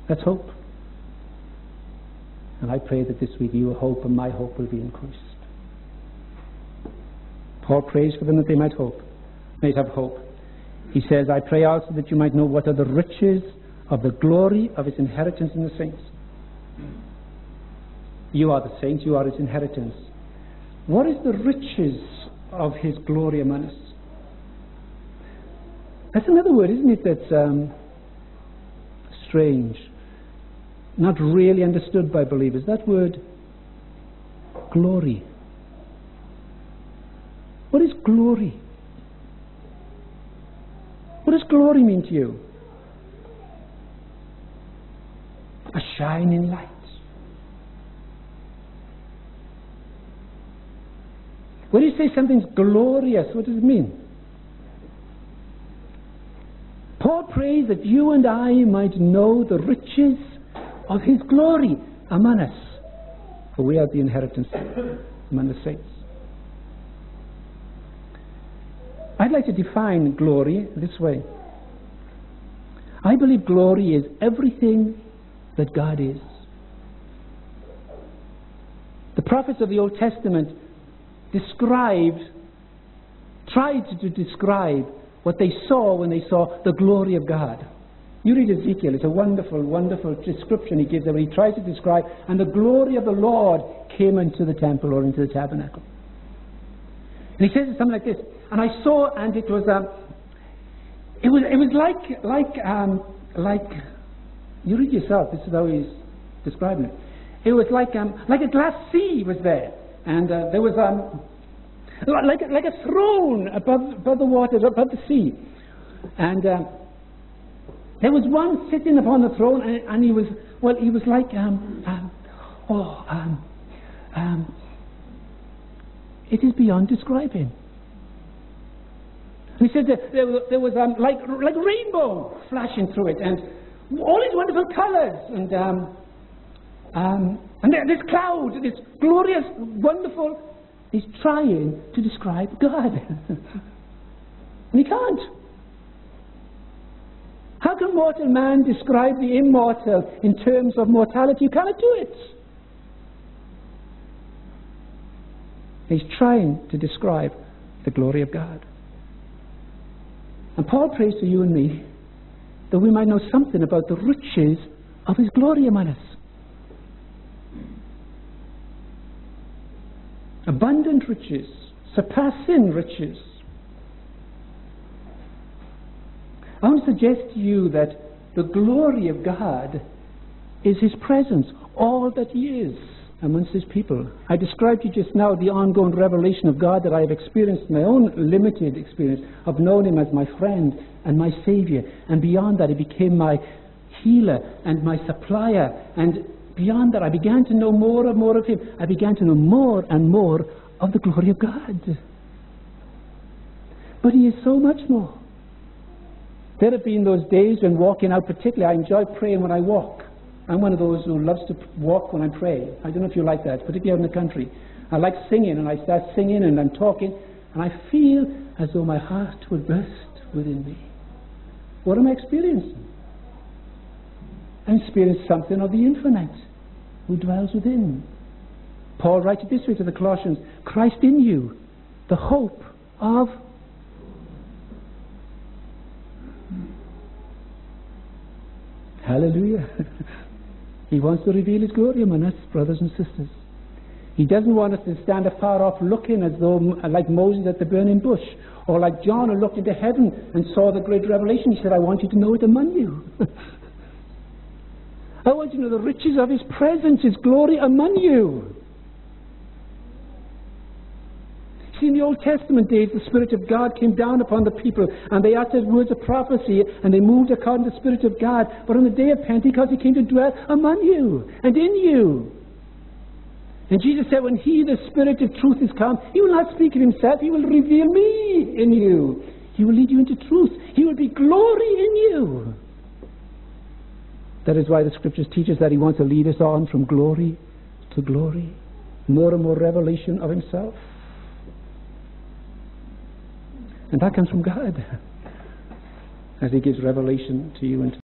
That's hope. And I pray that this week your hope and my hope will be increased. Paul prays for them that they might have hope. He says, I pray also that you might know what are the riches of the glory of his inheritance in the saints. You are the saints, you are his inheritance. What is the riches of his glory among us? That's another word, isn't it, that's strange, not really understood by believers. That word, glory. What is glory? What does glory mean to you? A shining light. When you say something's glorious, what does it mean? Paul prays that you and I might know the riches of his glory among us, for we are the inheritance among the saints. I'd like to define glory this way. I believe glory is everything that God is. The prophets of the Old Testament tried to describe what they saw when they saw the glory of God. You read Ezekiel, it's a wonderful, wonderful description he gives there. He tries to describe, and the glory of the Lord came into the temple or into the tabernacle. And he says something like this, and I saw, and it was like you read yourself, this is how he's describing it. It was like a glass sea was there, and there was like a throne above the waters, above the sea, and there was one sitting upon the throne, and he was like it is beyond describing. He said that there was like rainbow flashing through it, and all these wonderful colours, and this cloud, this glorious, wonderful. He's trying to describe God, and he can't. How can mortal man describe the immortal in terms of mortality? You cannot do it. He's trying to describe the glory of God. And Paul prays to you and me that we might know something about the riches of his glory among us. Abundant riches, surpassing riches. I want to suggest to you that the glory of God is his presence, all that he is amongst his people. I described to you just now the ongoing revelation of God that I have experienced in my own limited experience of knowing him as my friend and my Saviour. And beyond that, he became my healer and my supplier. And beyond that, I began to know more and more of him. I began to know more and more of the glory of God. But he is so much more. There have been those days when walking out, particularly, I enjoy praying when I walk. I'm one of those who loves to walk when I pray. I don't know if you like that, particularly out in the country. I like singing, and I start singing and I'm talking, and I feel as though my heart would burst within me. What am I experiencing? I'm experiencing something of the infinite who dwells within. Paul writes it this way to the Colossians, Christ in you, the hope of hallelujah. He wants to reveal his glory among us, brothers and sisters. He doesn't want us to stand afar off looking as though, like Moses at the burning bush, or like John who looked into heaven and saw the great revelation. He said, I want you to know it among you. I want you to know the riches of his presence, his glory among you. See, in the Old Testament days, the Spirit of God came down upon the people, and they uttered words of prophecy, and they moved according to the Spirit of God. But on the day of Pentecost, he came to dwell among you and in you. And Jesus said, when he, the Spirit of truth, is come, he will not speak of himself, he will reveal me in you. He will lead you into truth. He will be glory in you. That is why the Scriptures teach us that he wants to lead us on from glory to glory. More and more revelation of himself. And that comes from God as he gives revelation to you and to